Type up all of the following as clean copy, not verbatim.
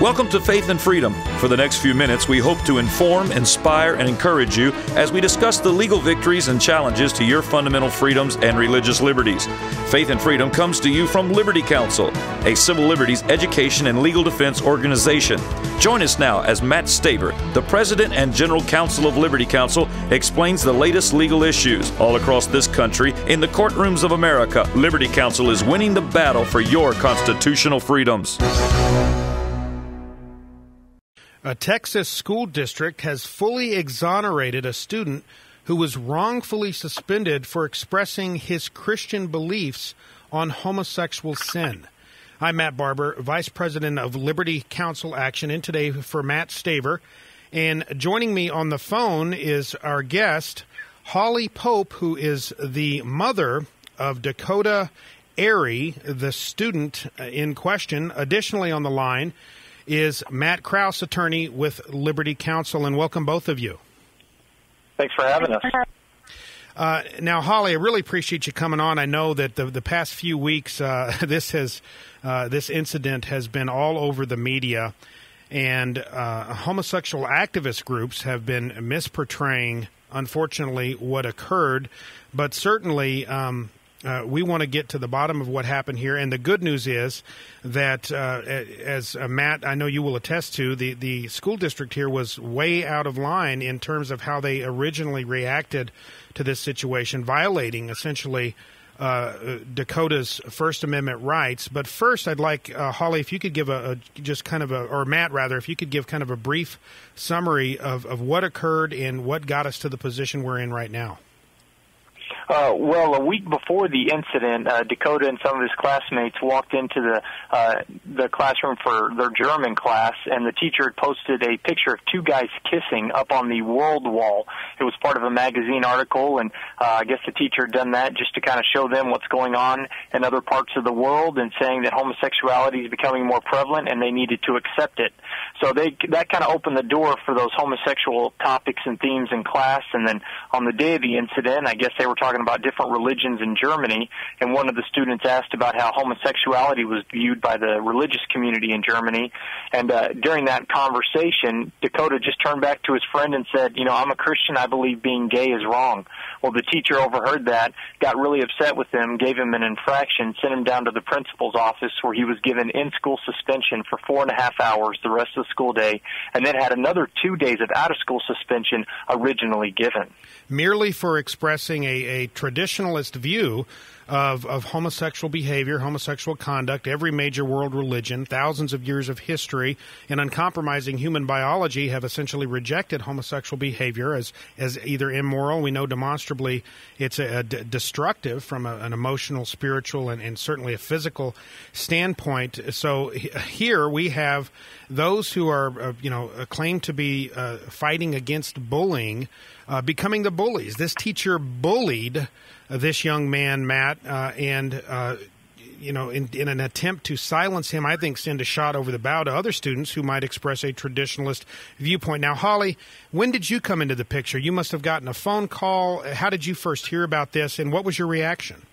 Welcome to Faith and Freedom. For the next few minutes, we hope to inform, inspire, and encourage you as we discuss the legal victories and challenges to your fundamental freedoms and religious liberties. Faith and Freedom comes to you from Liberty Counsel, a civil liberties education and legal defense organization. Join us now as Matt Staver, the President and General Counsel of Liberty Counsel, explains the latest legal issues all across this country in the courtrooms of America. Liberty Counsel is winning the battle for your constitutional freedoms. A Texas school district has fully exonerated a student who was wrongfully suspended for expressing his Christian beliefs on homosexual sin. I'm Matt Barber, Vice President of Liberty Counsel Action, in today for Matt Staver. And joining me on the phone is our guest, Holly Pope, who is the mother of Dakota Airy, the student in question. Additionally on the line is Matt Krause, attorney with Liberty Counsel, and welcome both of you. Thanks for having us. Now, Holly, I really appreciate you coming on. I know that the past few weeks, this incident has been all over the media, and homosexual activist groups have been misportraying, unfortunately, what occurred. But certainly, we want to get to the bottom of what happened here. And the good news is that, as Matt, I know you will attest to, the school district here was way out of line in terms of how they originally reacted to this situation, violating essentially Dakota's First Amendment rights. But first, I'd like, Holly, if you could give or Matt, rather, if you could give kind of a brief summary of what occurred and what got us to the position we're in right now. Well, a week before the incident, Dakota and some of his classmates walked into the classroom for their German class, and the teacher had posted a picture of two guys kissing up on the world wall. It was part of a magazine article, and I guess the teacher had done that just to kind of show them what's going on in other parts of the world and saying that homosexuality is becoming more prevalent and they needed to accept it. So that kind of opened the door for those homosexual topics and themes in class. And then on the day of the incident, I guess they were talking about different religions in Germany, and one of the students asked about how homosexuality was viewed by the religious community in Germany. And during that conversation, Dakota just turned back to his friend and said, I'm a Christian, I believe being gay is wrong. Well, the teacher overheard that, got really upset with him, gave him an infraction, sent him down to the principal's office where he was given in-school suspension for 4.5 hours the rest of the school day, and then had another 2 days of out-of-school suspension originally given. Merely for expressing a traditionalist view of homosexual behavior, homosexual conduct. Every major world religion, thousands of years of history, and uncompromising human biology have essentially rejected homosexual behavior as either immoral. We know demonstrably it's destructive from an emotional, spiritual, and certainly a physical standpoint. So here we have those who are, claim to be fighting against bullying, becoming the bullies. This teacher bullied this young man, Matt, in an attempt to silence him, I think send a shot over the bow to other students who might express a traditionalist viewpoint. Now, Holly, when did you come into the picture? You must have gotten a phone call. How did you first hear about this, and what was your reaction?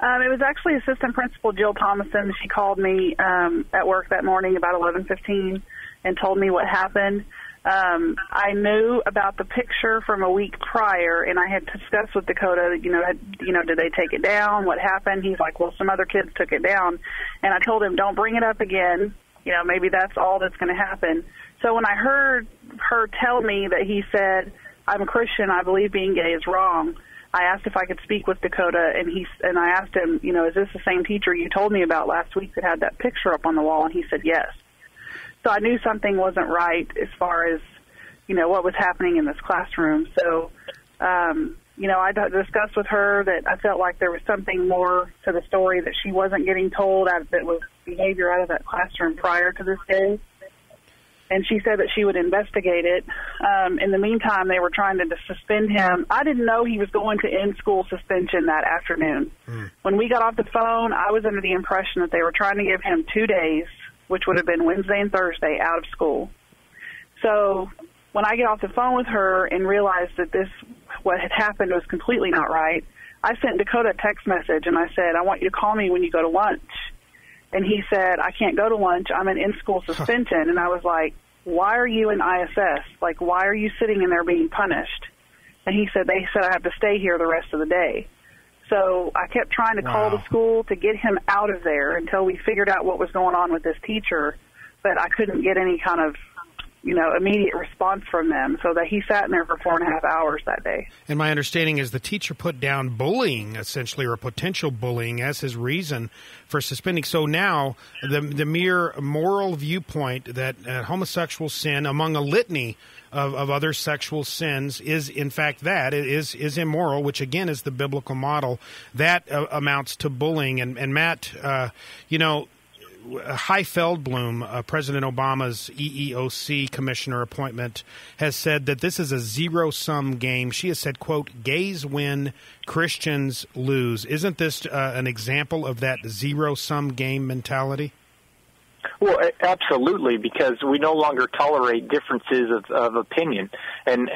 It was actually Assistant Principal Jill Thomason. She called me at work that morning about 11:15 and told me what happened. I knew about the picture from a week prior, and I had discussed with Dakota, did they take it down? What happened? He's like, well, some other kids took it down. And I told him, don't bring it up again. Maybe that's all that's going to happen. So when I heard her tell me that he said, I'm a Christian, I believe being gay is wrong, I asked if I could speak with Dakota, and I asked him, is this the same teacher you told me about last week that had that picture up on the wall? And he said, yes. So I knew something wasn't right as far as, what was happening in this classroom. So, I discussed with her that I felt like there was something more to the story that she wasn't getting told that was behavior out of that classroom prior to this day. And she said that she would investigate it. In the meantime, they were trying to suspend him. I didn't know he was going to end school suspension that afternoon. When we got off the phone, I was under the impression that they were trying to give him 2 days, which would have been Wednesday and Thursday, out of school. So when I get off the phone with her and realized that what had happened was completely not right, I sent Dakota a text message, and I said, I want you to call me when you go to lunch. And he said, I can't go to lunch. I'm in in-school suspension. And I was like, why are you in ISS? Like, why are you sitting in there being punished? And he said, they said I have to stay here the rest of the day. So I kept trying to call the school to get him out of there until we figured out what was going on with this teacher, but I couldn't get any kind of, immediate response from them, so that he sat in there for 4.5 hours that day. And my understanding is the teacher put down bullying, essentially, or potential bullying, as his reason for suspending. So now the mere moral viewpoint that homosexual sin, among a litany of other sexual sins, is in fact that it is immoral, which again is the biblical model, that amounts to bullying. And Matt, Heidi Feldblum, President Obama's EEOC commissioner appointment, has said that this is a zero-sum game. She has said, quote, gays win, Christians lose. Isn't this an example of that zero-sum game mentality? Well, absolutely, because we no longer tolerate differences of opinion. And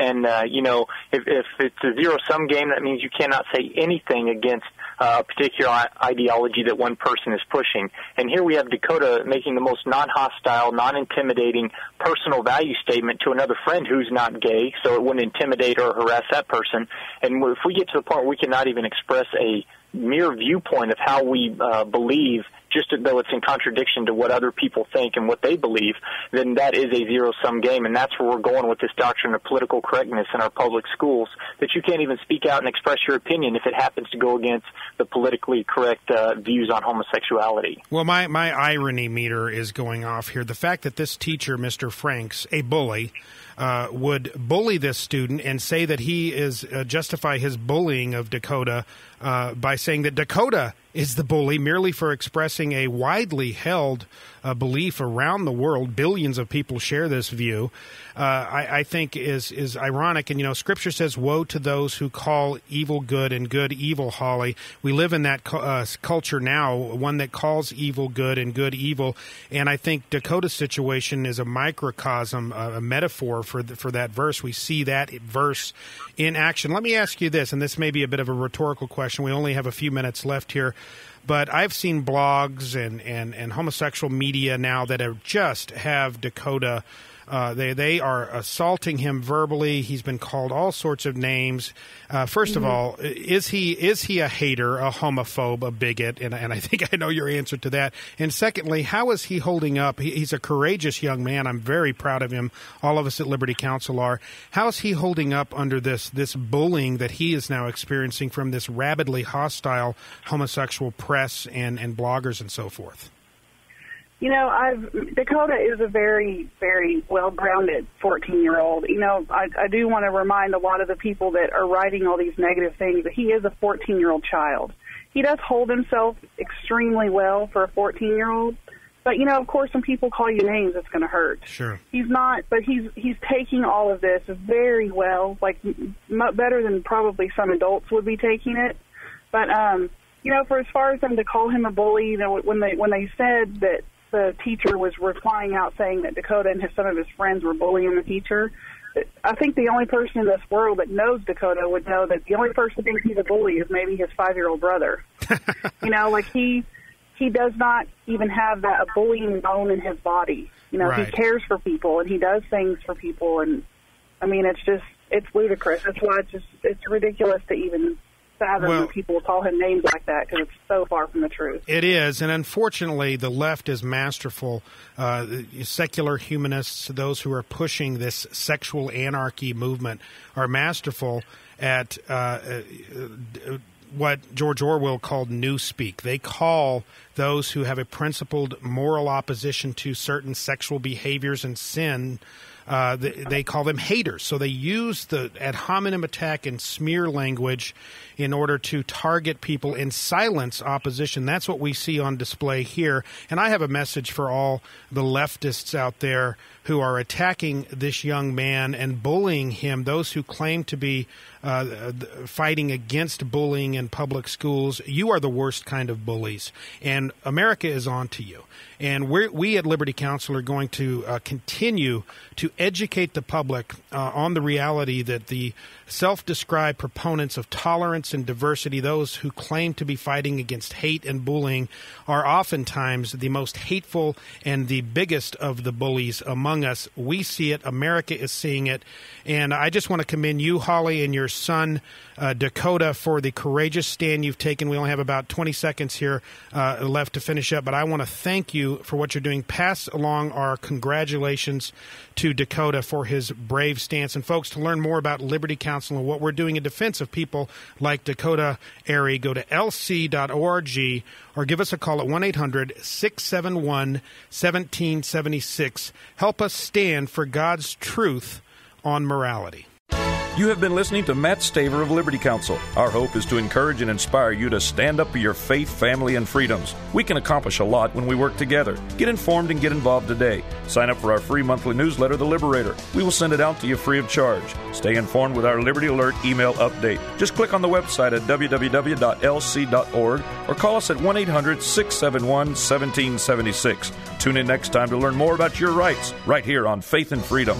if it's a zero-sum game, that means you cannot say anything against a particular ideology that one person is pushing. And here we have Dakota making the most non-hostile, non-intimidating personal value statement to another friend who's not gay, so it wouldn't intimidate or harass that person. And if we get to the point where we cannot even express a mere viewpoint of how we believe, just though it's in contradiction to what other people think and what they believe, then that is a zero-sum game. And that's where we're going with this doctrine of political correctness in our public schools, that you can't even speak out and express your opinion if it happens to go against the politically correct views on homosexuality. Well, my irony meter is going off here. The fact that this teacher, Mr. Franks, a bully, would bully this student and say that he is justify his bullying of Dakota by saying that Dakota is the bully merely for expressing a widely held belief around the world. Billions of people share this view. I think is ironic. And, Scripture says, woe to those who call evil good and good evil, Holly. We live in that culture now, one that calls evil good and good evil. And I think Dakota's situation is a microcosm, a metaphor for that verse. We see that verse in action. Let me ask you this, and this may be a bit of a rhetorical question. We only have a few minutes left here. But I've seen blogs and homosexual media now that have Dakota. They are assaulting him verbally. He's been called all sorts of names. First of all, is he a hater, a homophobe, a bigot? And I think I know your answer to that. And secondly, how is he holding up? He's a courageous young man. I'm very proud of him. All of us at Liberty Counsel are. How is he holding up under this bullying that he is now experiencing from this rabidly hostile homosexual press and bloggers and so forth? Dakota is a very, very well-grounded 14-year-old. I do want to remind a lot of the people that are writing all these negative things that he is a 14-year-old child. He does hold himself extremely well for a 14-year-old. But, of course, when people call you names, it's going to hurt. Sure. He's not, but he's taking all of this very well, like better than probably some adults would be taking it. But, for as far as them to call him a bully, when they said that the teacher was replying out saying that Dakota and some of his friends were bullying the teacher, I think the only person in this world that knows Dakota would know that the only person who thinks he's a bully is maybe his 5-year-old brother. He does not even have a bullying bone in his body. Right. He cares for people and he does things for people. And I mean, it's ludicrous. That's why it's ridiculous to even fathom when people call him names like that, because it's so far from the truth. It is, and unfortunately, the left is masterful. Secular humanists, those who are pushing this sexual anarchy movement, are masterful at what George Orwell called Newspeak. They call those who have a principled moral opposition to certain sexual behaviors and sin, they call them haters. So they use the ad hominem attack and smear language in order to target people and silence opposition. That's what we see on display here. And I have a message for all the leftists out there who are attacking this young man and bullying him, those who claim to be fighting against bullying in public schools. You are the worst kind of bullies, and America is on to you. And we at Liberty Counsel are going to continue to educate the public on the reality that the self-described proponents of tolerance and diversity, those who claim to be fighting against hate and bullying, are oftentimes the most hateful and the biggest of the bullies among us. We see it. America is seeing it. And I just want to commend you, Holly, and your son, Dakota, for the courageous stand you've taken. We only have about 20 seconds here left to finish up, but I want to thank you for what you're doing. Pass along our congratulations to Dakota for his brave stance. And folks, to learn more about Liberty Counsel and what we're doing in defense of people like Dakota Airy, go to lc.org or give us a call at 1-800-671-1776. Help us stand for God's truth on morality. You have been listening to Matt Staver of Liberty Counsel. Our hope is to encourage and inspire you to stand up for your faith, family, and freedoms. We can accomplish a lot when we work together. Get informed and get involved today. Sign up for our free monthly newsletter, The Liberator. We will send it out to you free of charge. Stay informed with our Liberty Alert email update. Just click on the website at www.lc.org or call us at 1-800-671-1776. Tune in next time to learn more about your rights right here on Faith and Freedom.